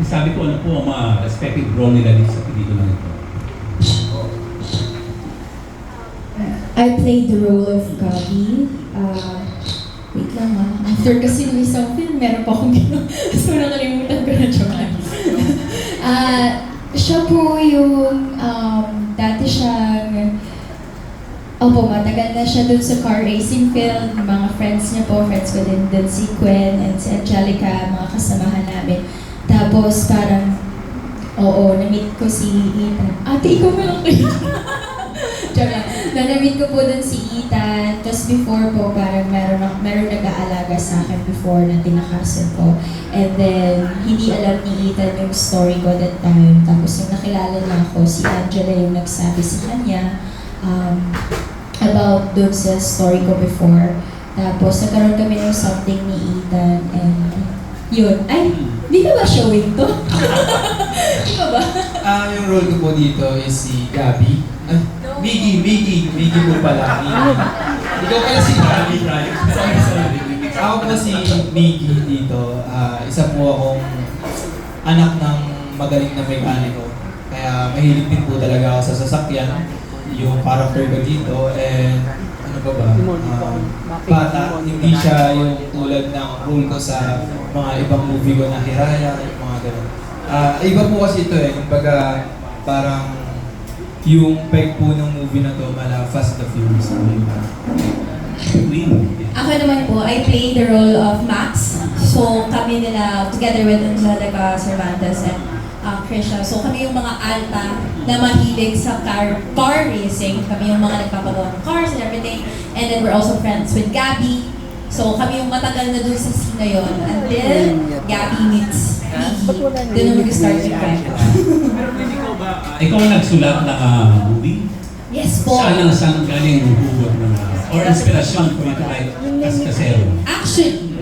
sabi ko ano po ang mga respective role nila dito sa pelikula nito. I played the role of Gabi. Wait lang ha. After kasi ng isang film, meron pa akong gano'n. So nakalimutan ko na siya. Siya po yung dati siyang matagal na siya dun sa car racing field. Mga friends niya po, friends ko din dun si Gwen and si Angelica, mga kasamahan namin. Tapos parang, na-meet ko si Ethan. Ate, ikaw mo lang kayo. Na-meet ko po dun si Ethan. Tapos before po, parang meron nag-aalaga sa akin before na tinakasan ko. And then, hindi alam ni Ethan yung story ko that time. Tapos yung nakilala na ako, si Angela yung nagsabi sa kanya about dun sa story ko before. Tapos nagkaroon kami ng something ni Ethan and yun. Ay, di ka ba showing to? Di ka ba? Yung role ko po dito is si Gabi. Ay, Miggy po pala. Ikaw pala si Gabi, right? Sorry. Ako po si Miggy dito. Isa po akong anak ng magaling na mekaniko. Kaya mahilig din po talaga ako sa sasakyan. Yung character ko dito, and ano ba? Bata, hindi siya yung tulad ng role ko sa mga ibang movie ko na Hiraya, yung mga gano'n. Iba po kasi ito kumbaga parang yung peg po ng movie na to, mala Fast and the Furious. Ako naman po, I play the role of Max. So kami nila, together with Angelica Cervantes and Krisha. So kami yung mga alta na mahilig sa car racing. Kami yung mga nagpapagawa ng cars and everything. And then we're also friends with Gabi. So kami yung matagal na dun sa scene na yun. Until Gabi meets Miggy. Doon na mag-start yung kwento. Ikaw ang nagsulat ng movie? Yes po. Saan galing yung hugot ng or inspirasyon for you to write Kaskasero? Actually,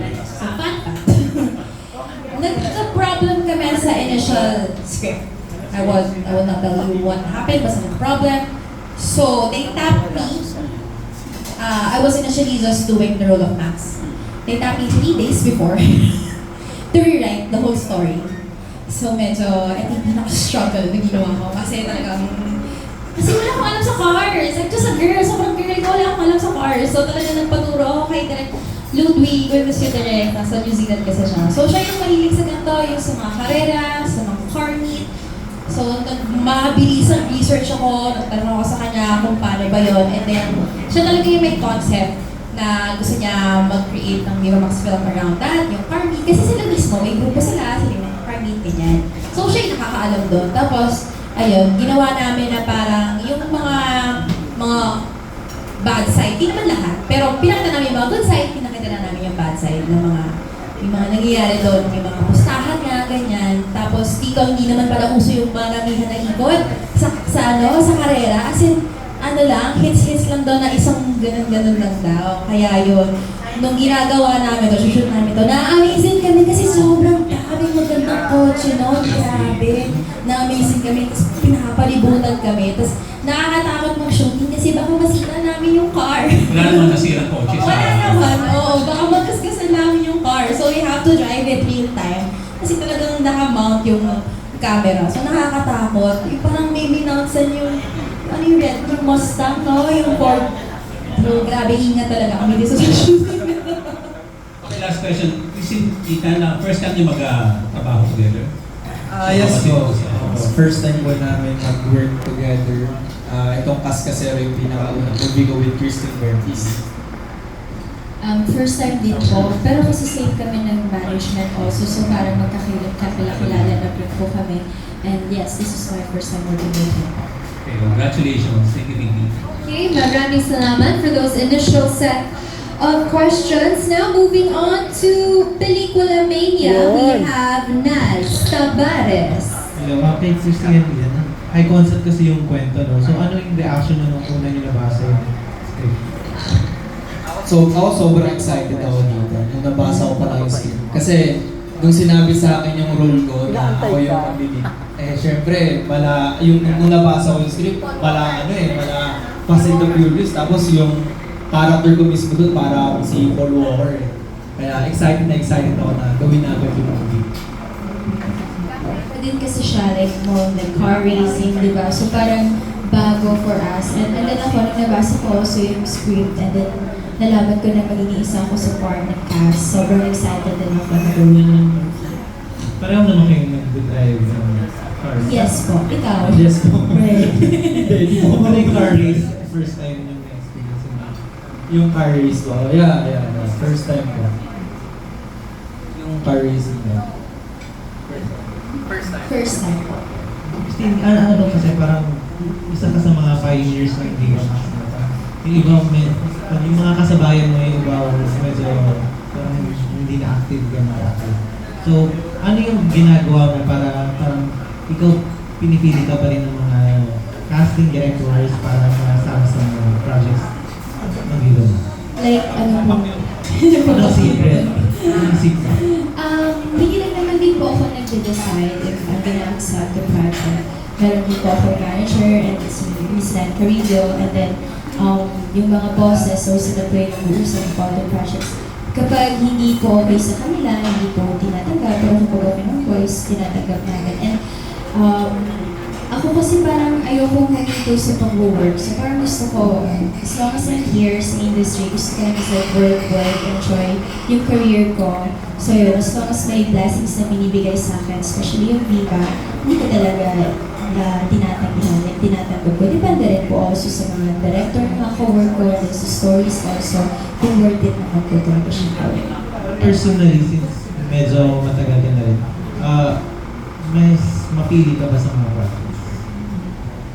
nagka-problem kami sa initial script. I will not tell you what happened, basta nagka-problem. So, they tapped me. I was initially just doing the role of Max. They tapped me 3 days before to rewrite the whole story. So, medyo, I think, struggle na ginawa ko. Kasi talagang, wala akong alam sa cars. Like, just a girl, sobrang girl ko, wala akong alam sa cars. So, talagang nagpaturo ako kay Direk Ludwig, with Monsieur Direk, nasa New Zealand kasi siya. So, siya yung mahilig sa ganito, yung sa mga karera, sa mga car meet. So, mabilis ang research ako, nagtanong ako sa kanya kung paano ba yun. And then, siya talaga yung may concept na gusto niya mag-create ng Viva Max film around that, yung car meet. Kasi sila mismo, may grupo sila yung car meet, ganyan. So, siya yung nakakaalam doon. Tapos, ayun, ginawa namin na parang yung mga bad side, di naman lahat. Pero pinakita namin yung mga good side, pinakita na namin yung bad side ng yung mga nangyayari doon, yung mga pustahan nga, ganyan. Tapos dito, hindi naman pala uso yung maramihan na ikot sa karera. As in, hits lang daw na isang ganun lang daw. Kaya yun, nung ginagawa namin to, shoot namin to, na-amazing kami kasi sobrang daming magandang kotse, no? Grabe. Na-amazing kami, tapos pinapalibutan kami. Tapos nakakatakot mag-shooting kasi baka masira namin yung car. Wala naman nasirang kotse sa... Wala naman, oo. Baka magkasgasan namin yung car. So we have to drive it real time. Kasi talagang naka-mount yung camera. So nakakatakot. Yung parang may minouncean yung red, yung Mustang, no? Yung Ford. So grabe, ingat talaga kami dito sa shooting. Okay, last question. Ethan, first time niyo mag-trabaho together? Yes po. First time po namin mag-work together. Itong Kaskasero yung pinakaunang movie ko with Kristen Bertis. First time din po. Pero kasi same kami ng management also. So parang magkakilala na po kami. And yes, this is my first time working with him. Okay, congratulations. Thank you, Vicky. Okay, maraming salamat for those initial set of questions. Now moving on to Pelikula Mania, we have Naz Tabares. Hello, kay Christian yan. High concept kasi yung kwento, no? So ano yung reaction nyo nung una nyo nabasa yung script? So ako sobrang excited ako dito nung nabasa ko pa lang yung script. Kasi nung sinabi sa akin yung role ko na ako yung magbibig, syempre, nung nabasa ko yung script, mala Fast and the Furious, tapos yung character ko mismo doon para si Paul Walker. Kaya excited na excited ako na gawin na agad yung movie. din kasi siya, like more like car racing, di ba? So parang bago for us. And then ako, nung nabasa ko also yung script, and then nalaman ko na magiging isa ako sa part ng cast. Sobrang excited din ako na gawin yung movie. Pareho naman kayong nag-drive ng car. Yes po, ikaw. Yes po. Right. Hindi po ako yung car race. First time yung experience mo. Yung car race ko. Yeah. First time ko. Yung car racing na. First time po. Christine, ano kasi parang isa ka sa mga pioneers ng hindi ka makakita. Yung iba, yung mga kasabayan mo yung iba, medyo parang hindi na active ka marami. So, ano yung ginagawa mo para parang ikaw pinipili ka pa rin ng mga casting directors para masama sa mga projects ng hero? Like, ano po? Ano secret? Yung secret? Hindi lang naman din po ako nag-decide if I'm gonna accept the project. Meron din po ako manager and si Miss Lan Carrillo, and then yung mga bosses or sila po yung nag-uusap about the projects. Kapag hindi po okay sa kanila, hindi po tinatanggap, pero kapag okay ng voice, tinatanggap namin. And ako kasi parang ayoko huminto sa pag-work. So parang gusto ko, as long as I'm here sa industry, gusto ko lang kasi work, enjoy yung career ko. So yun, as long as may blessings na binibigay sa akin, especially yung Viva, hindi ko talaga tinatanggihan, like tinatanggap ko. Depende rin po also sa mga director ng mga co-work ko, and sa stories also, kung worth it naman po talaga siya gawin. Personally, since medyo matagal ka na rin, mas mapili ka ba sa mga projects?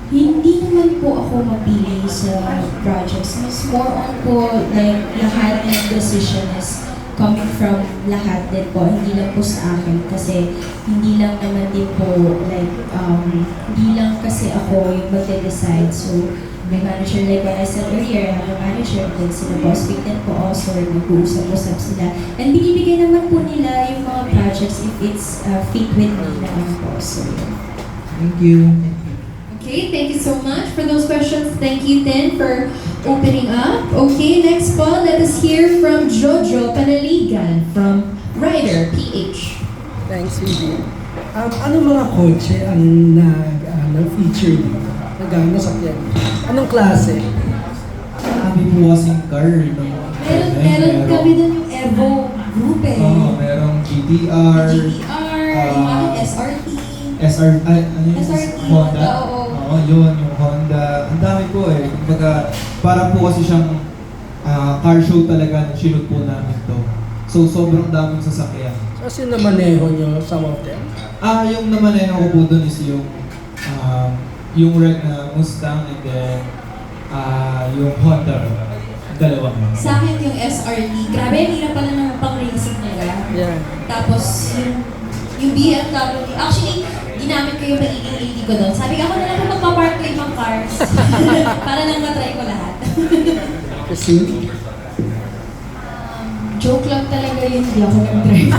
Hindi naman po ako mapili sa projects. Mas more on po, like, lahat ng decision is coming from lahat din po. Hindi lang po sa akin. Kasi hindi lang naman din po, like, hindi lang kasi ako yung magde-decide. So, may manager, like what I said earlier, I have a manager, and then sila Boss Vic din po also, nag-uusap-usap sila. And binibigay naman po nila yung mga projects if it's fit with me naman po. So, yun. Thank you. Okay, thank you so much for those questions. Thank you, Tin, for opening up. Okay, next po, let us hear from Jojo Panaligan from Rider PH. Thanks, Vivi. Ano mga kotse ang nag-feature dito? Nasakyan? Anong klase? Kami po kasing car. Meron kami doon yung Evo group eh. Oo, merong GTR. GTR, yung aking SRT. Ano yun? SRT, Honda. oo. Oo, yun, yung Honda. Ang dami po eh. Kumbaga, para po kasi siyang car show talaga na sinut po namin to. So, sobrang daming sasakyan. Kasi namaneho nyo, some of them? Yung namaneho ko po doon is yung red na Mustang, and then yung Honda. Dalawang yun. Sa akin yung SRT, grabe, ang hirap pala ng pang-racing nila. Yeah. Tapos yung BMW, actually, ginamit ko yung magiging AD ko doon. Sabi ko, ako na lang magpa-park ko yung mga cars. Para lang matry ko lahat. Kasi? Joke lang talaga yun, hindi ako nag-drive.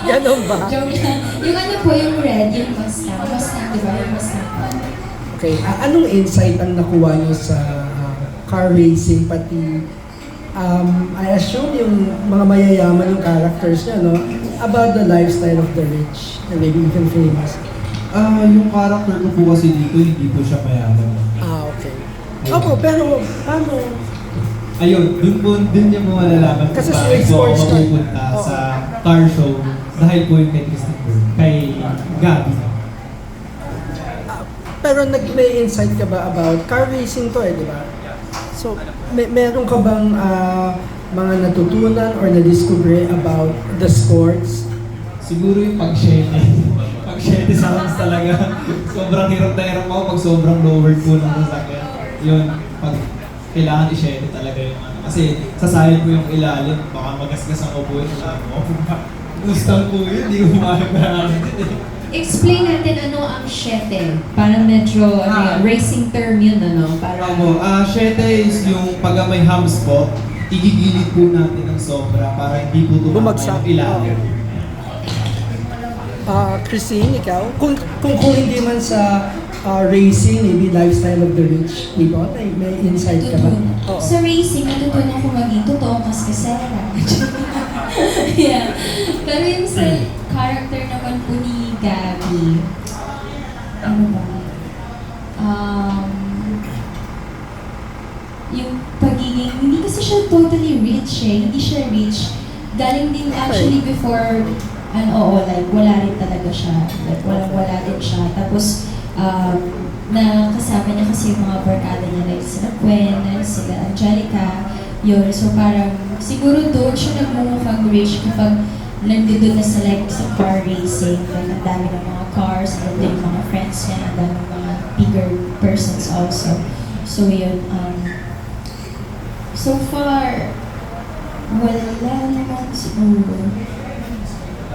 Ganon ba? Joke lang. Yung ano po, yung red, yung Mustang. Mustang, di ba? Yung Mustang. Okay. Anong insight ang nakuha nyo sa car racing, pati I assume yung mga mayayaman yung characters niya, no? About the lifestyle of the rich and maybe even famous. Yung character ko po kasi dito, hindi po siya mayaman. Okay. Opo, pero paano? Ayun, dun niya mo malalaman kung Kasi sa bakit po sports ako car. mapupunta Oo. sa car show dahil po yung kay Christopher, kay Gabi. Pero may insight ka ba about car racing to di ba? So, meron ka bang mga natutunan or na-discover about the sports? Siguro yung pag-shete. Pag-shete sounds talaga. Sobrang hirap na hirap ako pag sobrang lowered po ng sasakyan. Yun, pag kailangan i-shete talaga yung ano. Kasi sasayang ko yung ilalim, baka magasgas ang upo yun. Mustang po yun, di ko makakaralan. Explain natin ano ang shete. Parang medyo racing term yun, ano? Parang Shete is yung pag may hams po, igigilid po natin ng sobra para hindi po tumama Bumagsak. yung ilalim. Christine, ikaw? Kung hindi man sa racing, maybe lifestyle of the rich people, may insight ka ba? Oo. Sa racing, natutunan ko maging totoong mas kasera. Yeah. Pero yung sa character naman po ni Gabby, ano ba? Yung pagiging, hindi kasi siya totally rich eh. Hindi siya rich. Galing din actually before, like wala rin talaga siya. Like wala din siya. Tapos, na kasama niya kasi yung mga barkada niya, like sila Gwen, sila Angelica, yun. So parang, siguro doon siya nagmumukhang rich kapag nandito na sa like sa car racing. Like, ang dami ng mga cars, and then yung mga friends niya, ang dami ng mga bigger persons also. So yun, so far, wala naman siguro.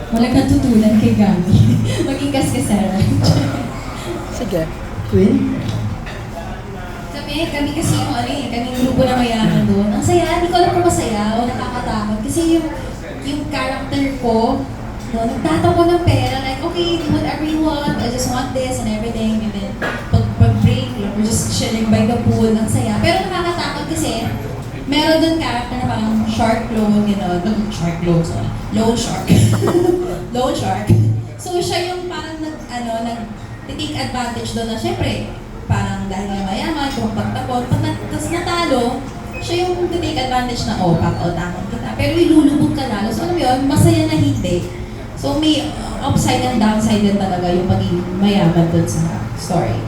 Walang natutunan kay Gabi. Maging kaskasara. Sige. Queen? Kami kasi yung kami grupo na mayaman doon. Ang saya, hindi ko alam kung masaya o nakakatakot. Kasi yung character ko, no, nagtatakbo ng pera, like, okay, do whatever you want, I just want this and everything. And then, pag-break, we're just chilling by the pool, ang saya. Pero nakakatakot kasi, meron doon character na parang shark loan, shark loan, sorry. Loan shark. Loan shark. So, siya yung parang take advantage doon na, syempre, parang dahil nga mayaman, kung pagtapon, tapos natalo, siya yung take advantage na, papautakan kita. Pero ilulubog ka lalo. So, alam mo yun, masaya na hindi. So, may upside and downside din talaga yung maging mayaman doon sa story.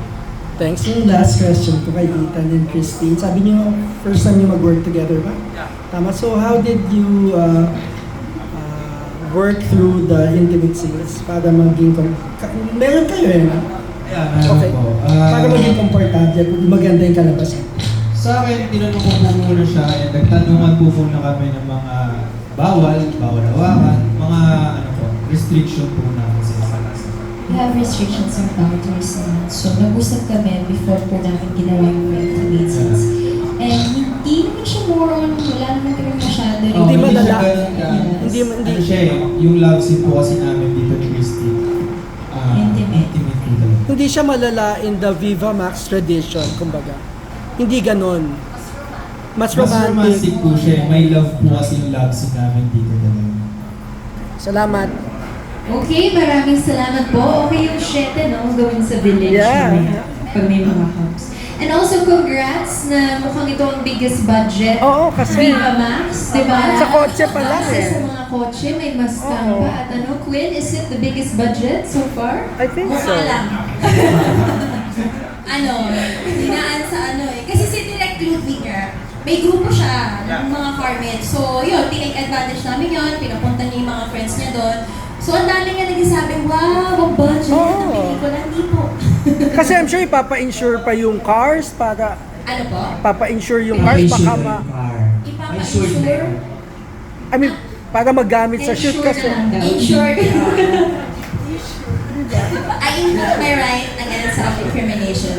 Thanks. Yung last question ko kay Ethan and Christine. Sabi niyo, first time niyo mag-work together ba? Tama. So, how did you work through the intimate scenes para maging... meron kayo no? Yeah, meron Okay. po. Para maging komportable, maganda yung kalabasan. Sa akin, tinanong ko po muna siya and nagtanungan po muna kami ng mga bawal hawakan, mga restriction po namin sa isa't isa. We have restrictions and boundaries naman. So, nag-usap kami before po namin ginawa yung intimate scenes. And hindi naman siya more on, wala naman kami masyado. Hindi malala. siya ganun ka. Hindi- Ano siya yung love scene po kasi namin dito ni Christy. Intimate. Intimate po talaga. Hindi siya malala in the Viva Max tradition, kumbaga. Hindi ganon. Mas Mas romantic. romantic po siya. May love po kasi yung love scene namin dito talaga. Salamat. Okay, maraming salamat po. Okay yung 7, no? Gawin sa village. Yeah. mamaya, Pag may mga hubs. And also, congrats na mukhang ito ang biggest budget. Oo, kasi- Viva Max, di ba? Sa kotse pa lang Kasi eh. sa mga kotse, may Mustang Oo. pa. At Quinn, is it the biggest budget so far? I think so. Mukha lang. Dinaan sa kasi si Direk Ludwiger, may grupo siya ng mga carmates. So, yun, tinake advantage namin yun, pinapunta niya yung mga friends niya doon. So, ang dami nga nagsasabi, wow, ang budget ng pelikula, hindi po. Kasi I'm sure ipapa-insure pa yung cars para Ano po? papa-insure yung cars baka Ipapa-insure? I mean, para magamit sa shoot Ensure kasi. na lang daw. Insured. I invoke my right against self-incrimination.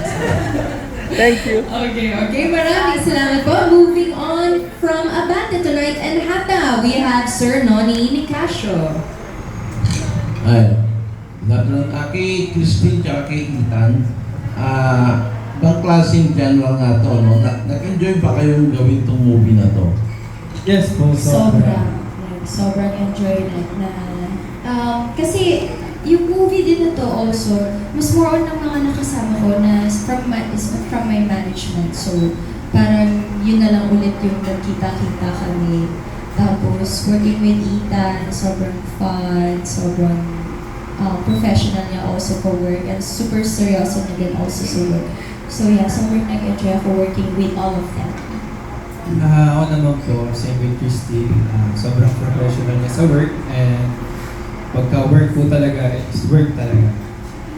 Thank you. Okay, maraming salamat po. Moving on from Abante tonight and Hata, we have Sir Noni Nicasio. Ay, good Aki Christine tsaka kay Ethan, bang klaseng genre nga to, no? Nag-enjoy ba kayong gawin tong movie na to? Yes po, Sobrang. Like, sobrang enjoy na. Kasi, yung movie din na to also, mas more on ng mga nakasama ko na from my management. So, parang yun na lang ulit yung nagkita-kita kami. Tapos, working with Ethan, sobrang fun, sobrang professional niya also for work, and super seryoso na din also sa work. So yeah, sobrang nag-enjoy ako working with all of them. Ako naman po, same with Christine, sobrang professional niya sa work and pagka-work po talaga, is work talaga.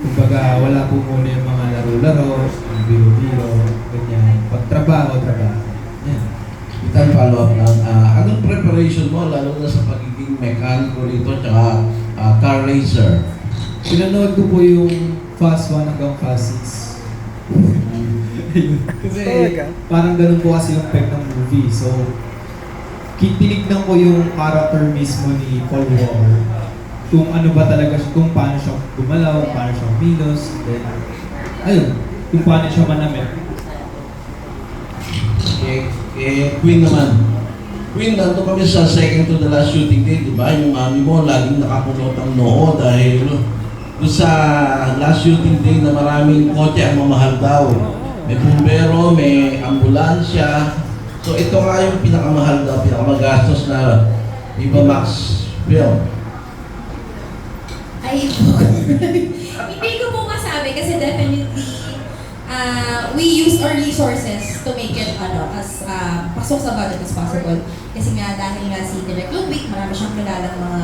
Kumbaga, wala po muna yung mga laro-laro, biro-biro, ganyan. Pag-trabaho. Yan. Ethan, follow up lang. Anong preparation mo, lalo na sa pagiging mekaniko rito tsaka car racer? Pinanood ko po yung Fast 1 hanggang Fast 6. Kasi Talaga? parang ganun po kasi yung peg ng movie. So, tinignan ko yung character mismo ni Paul Walker. Kung ano ba talaga siya, kung paano siya gumalaw, paano siya milos, then, ayun, kung paano siya manamit. Queen naman. Queen, nandito kami sa second to the last shooting day, di ba? Yung mami mo, laging nakakulot ang noo dahil doon sa last shooting day na maraming kotse ang mamahal daw. May bumbero, may ambulansya. So ito nga yung pinakamahal daw, pinakamagastos na Viva Max film. Ay, hindi ko po masabi kasi definitely we use our resources to make it as pasok sa budget as possible. Kasi nga dahil nga si Direk Ludwig, marami siyang kilalang mga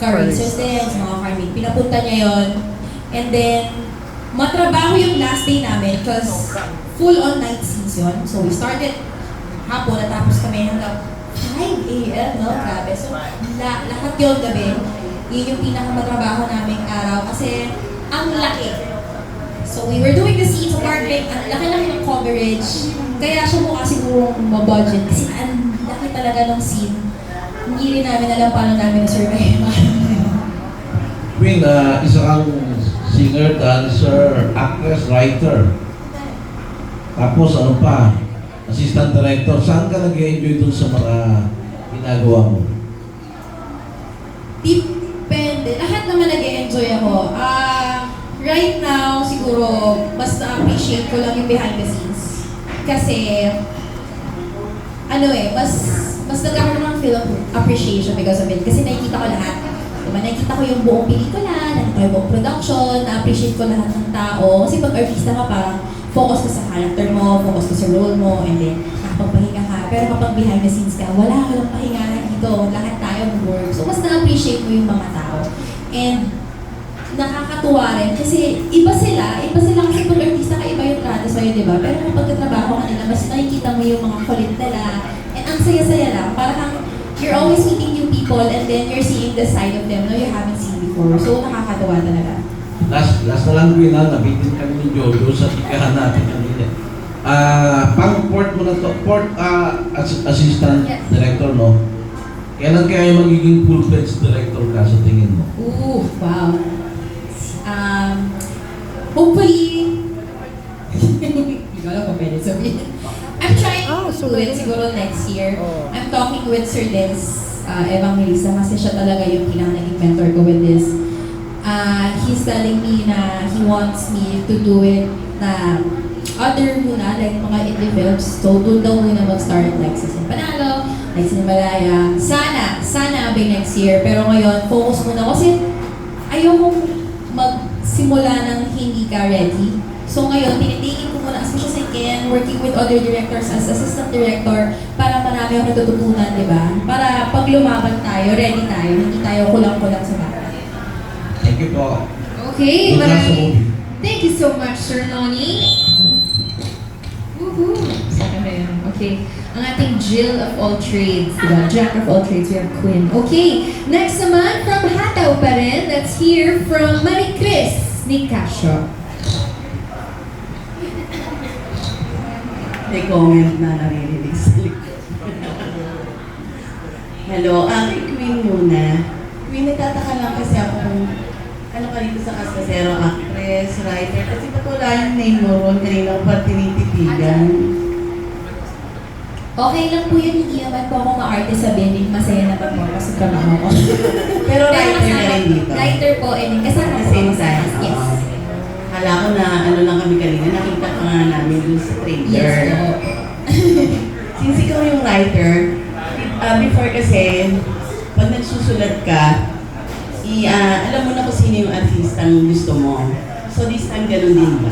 car racers din, sa mga car meet. Pinapunta niya yon. And then, matrabaho yung last day namin because full on night scenes yun. So we started hapon, natapos kami hanggang 5 a.m. no? Grabe. So lahat yung gabi, yun yung pinakamatrabaho naming araw kasi ang laki. So we were doing the scenes apartment, ang laki-laki ng coverage. Kaya siya mukha siguro ma-budget kasi ang laki talaga ng scene. Hindi rin namin alam paano namin na-survive. Queen, isa kang singer, dancer, actress, writer. Tapos ano pa, assistant director. Saan ka nag-enjoy dun sa mga ginagawa mo? Depende. Lahat naman nag-enjoy ako. Right now, siguro, mas na-appreciate ko lang yung behind the scenes. Kasi, mas nagkakaroon ng feel of appreciation because of it. Kasi nakikita ko lahat. Diba, nakikita ko yung buong pelikula, nakikita ko yung buong production, na-appreciate ko lahat ng tao. Kasi pag artista ka, parang focus ka sa character mo, focus ka sa role mo, and then nakapagpahinga ka. Pero kapag behind the scenes ka, wala ka lang pahinga dito. Lahat tayo mag-work. So, mas na-appreciate mo yung mga tao. And, nakakatuwa rin kasi iba sila kasi pag artista ka, iba yung trato sa'yo, di ba? Pero kapag katrabaho ka nila, mas nakikita mo yung mga kulit nila. And ang saya-saya lang, parang you're always meeting new people and then you're seeing the side of them you haven't seen before. So, nakakatuwa talaga. Last na lang, Queen, nabitin kami ni Jojo sa tikahan natin kanina. Pang-port mo na to, assistant director, no? Kailan kaya yung magiging full-fledged director ka sa tingin mo? Ooh, wow. Hopefully, hindi ko alam kung pwede sabihin. I'm trying to do it siguro next year. I'm talking with Sir Des Evangelista kasi siya talaga yung naging mentor ko with this. He's telling me na he wants me to do it na other muna, like mga indie films. So, doon daw muna mag-start like sa Panalo, like sa Himalaya. Sana by next year. Pero ngayon, focus muna kasi ayokong magsimula ng hindi ka ready. So ngayon, tinitingin ko muna as much as I can, working with other directors as assistant director para marami akong natututunan, di ba? Para pag lumaban tayo, ready tayo, hindi tayo kulang-kulang sa bata. Thank you po. Okay, Good luck sa movie. thank you so much, Sir Noni. Woohoo! Saka na yun. Okay. Ang ating Jill of all trades, diba? Jack of all trades, we have Queen. Okay, next naman from Hataw pa rin, let's hear from Marie Chris Nicasio. May comment na naririnig sa likod. Hello, kay Queen muna. Queen, nagtataka lang kasi ako kung ano ka dito sa Kastasero, actress, writer. Kasi ba't wala yung name mo ron? Kanina ko pa tinititigan. Okay lang po yun, hindi naman po ako ma-artist sabihin, masaya na pag mo sa trabaho ko. Pero writer na rin dito. Writer po, and kasama At the po same ako sa time. yes. Kala ko na ano lang kami kanina, nakita ka nga namin dun sa trailer. Yes po. Since ikaw yung writer, before kasi, pag nagsusulat ka, alam mo na kung sino yung artistang gusto mo. So this time, ganun din ba?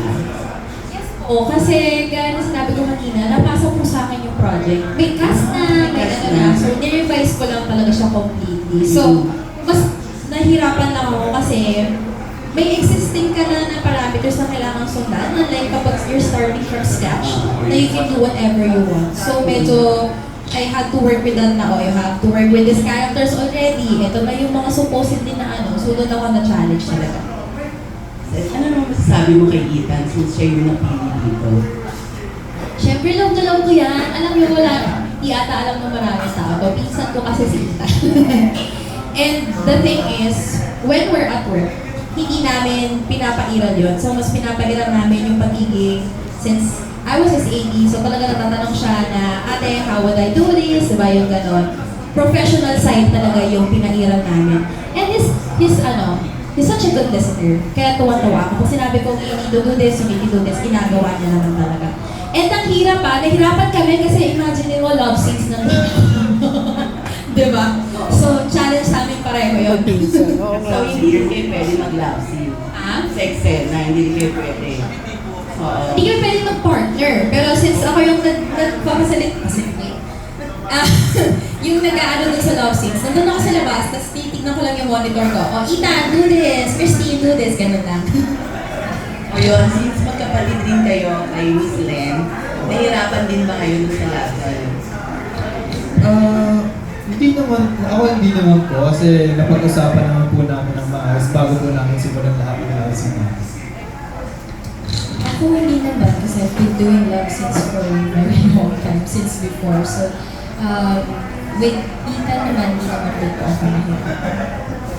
Oo, kasi gaya na sinabi ko kanina, napasok po sa akin yung project. May cast na, may ano na. So, nirevise ko lang talaga siya completely. So, mas nahirapan lang ako kasi may existing ka na parameters na kailangan sundan. Unlike kapag you're starting from scratch, na you can do whatever you want. So, medyo I had to work with that na, you have to work with these characters already. Ito na yung mga supposedly na so doon ako na-challenge talaga. Ano naman masasabi mo kay Ethan since siya yung napili dito? Siyempre, love na love ko yan. Alam niyo, wala, di ata alam ng maraming tao. Pinsan ko kasi si Ethan. And the thing is, when we're at work, hindi namin pinapairal yun. So, mas pinapairal namin yung pagiging, since I was his AD, so talaga natatanong siya na, ate, how would I do this? Diba yung ganon? Professional side talaga yung pinairal namin. And his he's such a good listener. Kaya tuwa-tuwa ako. Kung sinabi ko, you need to do this, you need to do this, ginagawa niya naman talaga. And ang hirap pa, nahirapan kami kasi imagine mo love scenes ng diba? So, challenge namin pareho yun. So, hindi rin kayo pwede mag-love scene. Ah? Sex scene na hindi rin kayo pwede. Oo. Hindi kami pwede mag-partner. Pero since ako yung nagpapasalit, yung nag-aano dun sa love scenes, nandun ako sa labas, tapos titignan ko lang yung monitor ko. Oh, Ethan, do this. Christine, do this. Ganun lang. O yun, since magkapatid din kayo kay Miss Len, nahirapan din ba kayo dun sa laban? Hindi naman po kasi napag-usapan naman po namin ng maayos bago po namin simulan lahat ng love scene. Ako hindi naman kasi I've been doing love scenes for a very long time, since before. So, with Ethan naman, hindi naman dito ako nahirapan.